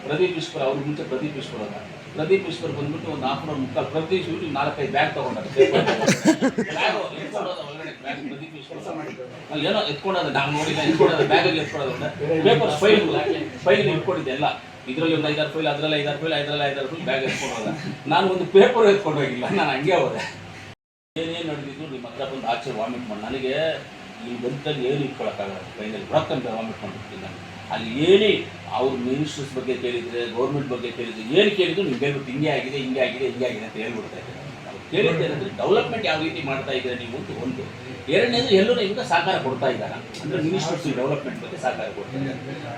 ಪ್ರದೀಪ್ ಈಶ್ವರ್ ಅವ್ರ ಮುಂಚೆ ಪ್ರದೀಪ್ ಈಶ್ವರ್ ಅಲ್ಲ. ಪ್ರದೀಪ್ ಈಶ್ವರ್ ಬಂದ್ಬಿಟ್ಟು ಒಂದು ಹಾಫ್ ಅವರ್ ಮುಕ್ಕಾಲು ಪ್ರತಿ ಶೂಟಿಂಗ್ 4-5 ಬ್ಯಾಗ್ ತಗೊಂಡಾರೆ. ಪ್ರದೀಪ್ ಈಶ್ವರ್ ಏನೋ ಎತ್ಕೊಂಡೋದ, ನಾವು ನೋಡಿಲ್ಲ, ಎತ್ಕೊಂಡೋದ ಬ್ಯಾಗಲ್ಲಿ ಎತ್ಕೊಳ್ಳೋದ ಪೇಪರ್ ಫೈಲ್ ಇಟ್ಕೊಂಡಿದ್ದೆ ಎಲ್ಲ. ಇದರಲ್ಲಿ ಒಂದು 5-6 ಫೈಲ್, ಅದರಲ್ಲಿ 5-6 ಫೈಲ್, ಅದರಲ್ಲಿ 5-6 ಫೈಲ್ ಬ್ಯಾಗ್ ಎತ್ಕೊಂಡೋದ. ನಾನು ಒಂದು ಪೇಪರ್ ಎತ್ಕೊಂಡು ಹೋಗಿಲ್ಲ, ನಾನು ಹಂಗೆ ಹೋದೆ. ಏನೇನು ನಡೆದಿದ್ದು ನಿಮ್ಮ ಹತ್ರ ಬಂದು ಆಚೆ ವಾಮಿಟ್ ಮಾಡಿ ನನಗೆ ಇಲ್ಲಿ ಬಂತಲ್ಲಿ ಏನು ಇಟ್ಕೊಳಕ್ಕಾಗಲ್ಲ. ಕೈನಲ್ಲಿ ರೊಕ್ಕಂತ ವಾಮಿಟ್ ಮಾಡಿಬಿಡ್ತೀನಿ ನಾನು. ಅಲ್ಲಿ ಏನೇ ಅವ್ರ ಮಿನಿಸ್ಟರ್ಸ್ ಬಗ್ಗೆ ಕೇಳಿದರೆ, ಗೌರ್ಮೆಂಟ್ ಬಗ್ಗೆ ಕೇಳಿದರೆ, ಏನು ಕೇಳಿದ್ರು ನಿಮ್ಗೆ ಹೇಳ್ಬಿಟ್ಟು ಹಿಂಗೆ ಆಗಿದೆ ಹಿಂಗೆ ಆಗಿದೆ ಹಿಂಗೆ ಆಗಿದೆ ಅಂತ ಹೇಳ್ಬಿಡ್ತಾ ಇದ್ದಾರೆ. ನಾವು ಕೇಳಿದ್ದೇನೆಂದರೆ ಡೆವಲಪ್ಮೆಂಟ್ ಯಾವ ರೀತಿ ಮಾಡ್ತಾ ಇದ್ದಾರೆ ನೀವು ಅಂತ ಒಂದು. ಎರಡನೇದು ಎಲ್ಲರೂ ನಿಮ್ಗೆ ಸಹಕಾರ ಕೊಡ್ತಾ ಇದ್ದಾರೆ, ಅಂದರೆ ಮಿನಿಸ್ಟರ್ಸ್ ಡೆವಲಪ್ಮೆಂಟ್ ಬಗ್ಗೆ ಸಹಕಾರ ಕೊಡ್ತಾರೆ.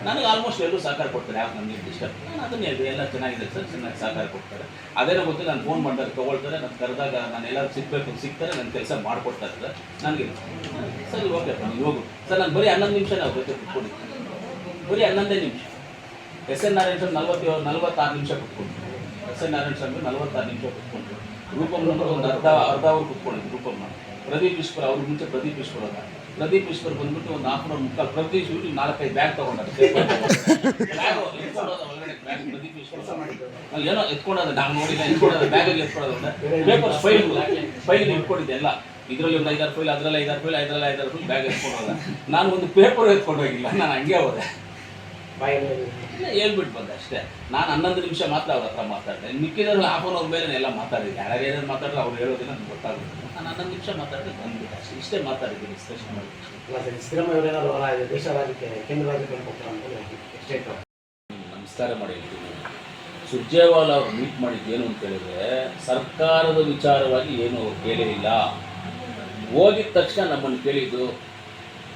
ನನಗೆ ಆಲ್ಮೋಸ್ಟ್ ಎಲ್ಲರೂ ಸಹಕಾರ ಕೊಡ್ತಾರೆ. ಯಾಕೆ ನನಗೆ ಇಷ್ಟ ನಾನು ಅದನ್ನೇ ಹೇಳಿದೆ, ಎಲ್ಲ ಚೆನ್ನಾಗಿದೆ ಸರ್, ಚೆನ್ನಾಗಿ ಸಹಕಾರ ಕೊಡ್ತಾರೆ. ಅದೇನೋ ಗೊತ್ತು, ನಾನು ಫೋನ್ ಮಾಡಿದಾಗ ತೊಗೊಳ್ತಾರೆ, ನಾನು ಕರೆದಾಗ ನಾನು ಎಲ್ಲರೂ ಸಿಗಬೇಕು ಸಿಗ್ತಾರೆ, ನನ್ನ ಕೆಲಸ ಮಾಡಿಕೊಡ್ತಾ ಇದ್ದಾರೆ. ನನಗೆ ಸರಿ ಓಕೆಪ್ಪ ನೀವು ಹೋಗು ಸರ್. ನಾನು ಬರೀ 11 ನಿಮಿಷ ನಾವು ಜೊತೆ ಕುತ್ಕೊಂಡಿದ್ದೀನಿ, ಬರೀ 11 ನಿಮಿಷ. ಎಸ್ ಎನ್ ನಾರಾಯಣ ಸ್ವಾಮಿ 46 ನಿಮಿಷ ಕುತ್ಕೊಂಡು, ಎಸ್ ಎನ್ ನಾರಾಯಣ ಸ್ವಾಮಿ 46 ನಿಮಿಷ ಕುತ್ಕೊಂಡು, ರೂಪಮ್ನವರು ಒಂದು ಅರ್ಧ ಅವರು ಕುತ್ಕೊಂಡಿದ್ದು. ರೂಪಮ್ನ ಪ್ರದೀಪ್ ಈಶ್ವರ್ ಅವ್ರ ಮುಂಚೆ ಪ್ರದೀಪ್ ಈಶ್ವರ್ ಅಲ್ಲ. ಪ್ರದೀಪ್ ಈಶ್ವರ್ ಬಂದ್ಬಿಟ್ಟು ಒಂದು ಹಾಫ್ ಅವರ್ ಮುಕ್ಕಾಲು ಪ್ರತಿ ಶೂಟಿಂಗ್ 4-5 ಬ್ಯಾಗ್ ತಗೊಂಡಾರೆ. ಪ್ರದೀಪ್ ಈಶ್ವರ್ ಏನೋ ಎತ್ಕೊಂಡೋದ, ನಾವು ನೋಡಿಲ್ಲ, ಎತ್ಕೊಂಡೋದ ಬ್ಯಾಗಲ್ಲಿ ಎತ್ಕೊಳ್ಳೋದ ಪೇಪರ್ ಫೈಲ್ ಇಟ್ಕೊಂಡಿದ್ದೆ ಎಲ್ಲ. ಇದರಲ್ಲಿ ಒಂದು 5-6 ಫೈಲ್, ಅದರಲ್ಲಿ 5-6 ಫೈಲ್, ಅದರಲ್ಲಿ 5-6 ಫೈಲ್ ಬ್ಯಾಗ್ ಎತ್ಕೊಂಡೋದ. ನಾನು ಒಂದು ಪೇಪರ್ ಎತ್ಕೊಂಡು ಹೋಗಿಲ್ಲ, ನಾನು ಹಂಗೆ ಹೋದೆ. ಹೇಳ್ಬಿಟ್ಟು ಬಂದೆ ಅಷ್ಟೇ. ನಾನು 11 ನಿಮಿಷ ಮಾತ್ರ ಅವ್ರ ಹತ್ರ ಮಾತಾಡಿದೆ. ಮಿಕ್ಕಿದ್ರಲ್ಲಿ ಹಾಫ್ ಅವರ್ ಮೇಲೆ ಎಲ್ಲ ಮಾತಾಡಿದೆ. ಯಾರು ಏನೇನು ಮಾತಾಡಿದ್ರೆ ಅವ್ರು ಹೇಳೋದಿಲ್ಲ ನನಗೆ ಗೊತ್ತಾಗುತ್ತೆ. ನಾನು 11 ನಿಮಿಷ ಮಾತಾಡಿದ್ರೆ ಬಂದ್ಬಿಟ್ಟು ಅಷ್ಟೇ, ಇಷ್ಟೇ ಮಾತಾಡಿದ್ದೀನಿ. ಡಿಸ್ಕಷನ್ ನಮಸ್ಕಾರ ಮಾಡಿ ಹೇಳ್ತೀನಿ. ಸುರ್ಜೇವಾಲಾ ಅವ್ರು ಮೀಟ್ ಮಾಡಿದ್ದು ಏನು ಅಂತ ಹೇಳಿದ್ರೆ, ಸರ್ಕಾರದ ವಿಚಾರವಾಗಿ ಏನು ಅವ್ರು ಕೇಳಿಲ್ಲ. ಹೋಗಿದ ತಕ್ಷಣ ನಮ್ಮನ್ನು ಕೇಳಿದ್ದು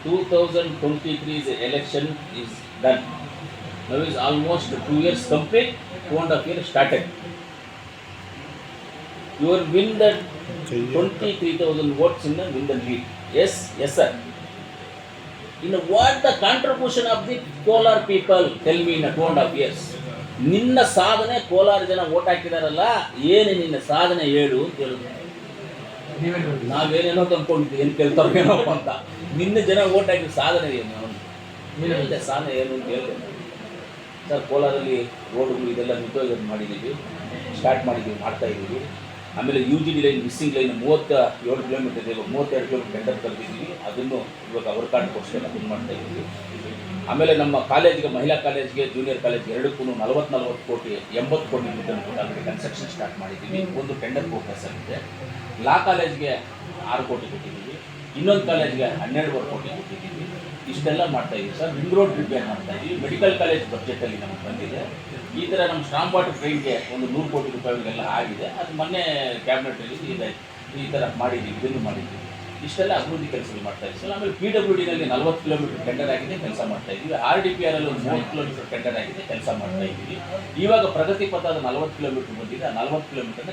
2023 election is done. Now is almost 2 years complete, 2.5 years started. You will win the 23,000 votes in the win the lead. Yes sir. In what the contribution of the Kolar people, tell me in 2.5 years. ನಿನ್ನ ಸಾಧನೆ ಕೋಲಾರ ಜನ vote ಹಾಕಿದಾರಲ್ಲ, ಏನು ನಿನ್ನ ಸಾಧನೆ ಹೇಳು ಅಂತ ಹೇಳುದು. ನಾವೇನೇನೋ ತಂದ್ಕೊಂಡಿದ್ವಿ, ಏನು ಕೇಳ್ತಾರೋ ಏನಪ್ಪ ಅಂತ. ನಿನ್ನ ಜನ ಓಟ್ ಹಾಕಿದ ಸಾಧನೆ ಏನು, ಅವನು ಸಾಧನೆ ಏನು ಅಂತ ಹೇಳ್ತೇನೆ ಸರ್. ಕೋಲಾರಲ್ಲಿ ರೋಡ್ಗಳು ಇದೆಲ್ಲ ನಿಂತೋಗೋದು ಮಾಡಿದ್ದೀವಿ, ಸ್ಟಾರ್ಟ್ ಮಾಡಿದ್ದೀವಿ, ಮಾಡ್ತಾಯಿದ್ದೀವಿ. ಆಮೇಲೆ UGD line missing line 37 kilometre ಇದೆ, ಇವಾಗ 32 ಕಿಲೋಮೀಟರ್ ಟೆಂಡರ್ ಕರೆದಿದ್ದೀವಿ. ಅದನ್ನು ಇವಾಗ ಅವ್ರ ಕಾರ್ಡ್ಗೋಸ್ಕರ ಅದನ್ನು ಮಾಡ್ತಾಯಿದ್ದೀವಿ. ಆಮೇಲೆ ನಮ್ಮ ಕಾಲೇಜಿಗೆ, ಮಹಿಳಾ ಕಾಲೇಜ್ಗೆ, ಜೂನಿಯರ್ ಕಾಲೇಜ್ಗೆ ಎರಡಕ್ಕೂ 40 ಕೋಟಿ 80 ಕೋಟಿ ಆಲ್ರೆಡಿ ಕನ್ಸ್ಟ್ರಕ್ಷನ್ ಸ್ಟಾರ್ಟ್ ಮಾಡಿದ್ದೀವಿ. ಒಂದು ಟೆಂಡರ್ ಪ್ರೋಗ್ರೆಸ್ ಆಗಿದೆ. ಲಾ ಕಾಲೇಜ್ಗೆ 6 ಕೋಟಿ ಕೊಟ್ಟಿದ್ದೀವಿ, ಇನ್ನೊಂದು ಕಾಲೇಜ್ಗೆ 12 ಕೋಟಿ ಕೊಟ್ಟಿದ್ದೀವಿ. ಇಷ್ಟೆಲ್ಲ ಮಾಡ್ತಾಯಿದ್ದೀವಿ ಸರ್. ರಿಂಗ್ ರೋಡ್ ರಿಪೇರ್ ಮಾಡ್ತಾಯಿದ್ದೀವಿ. ಮೆಡಿಕಲ್ ಕಾಲೇಜ್ ಬಜೆಟಲ್ಲಿ ನಮಗೆ ಬಂದಿದೆ. ಈ ಥರ ನಮ್ಮ ಸ್ಟ್ರಾಂಗ್ ವಾಟರ್ ಟ್ರೈನ್ಗೆ ಒಂದು 100 ಕೋಟಿ ರೂಪಾಯಿಗೆಲ್ಲ ಆಗಿದೆ. ಅದು ಮೊನ್ನೆ ಕ್ಯಾಬಿನೆಟಲ್ಲಿ ಇದೆ. ಈ ಥರ ಮಾಡಿದ್ದೀವಿ, ಇದನ್ನು ಮಾಡಿದ್ದೀವಿ. ಇಷ್ಟೆಲ್ಲ ಅಭಿವೃದ್ಧಿ ಕೆಲಸಗಳು ಮಾಡ್ತಾಯಿದ್ದೀವಿ ಸರ್. ಆಮೇಲೆ PWDನಲ್ಲಿ 40 ಕಿಲೋಮೀಟರ್ ಟೆಂಡರ್ ಆಗಿದೆ, ಕೆಲಸ ಮಾಡ್ತಾಯಿದ್ದೀವಿ. RDPRಲ್ಲಿ ಒಂದು 30 ಕಿಲೋಮೀಟರ್ ಟೆಂಡರ್ ಆಗಿದೆ, ಕೆಲಸ ಮಾಡ್ತಾಯಿದ್ದೀವಿ. ಇವಾಗ ಪ್ರಗತಿ ಪಥದ 40 ಕಿಲೋಮೀಟರ್ ಬಂದಿದೆ. ಆ 40 ಕಿಲೋಮೀಟರ್ನ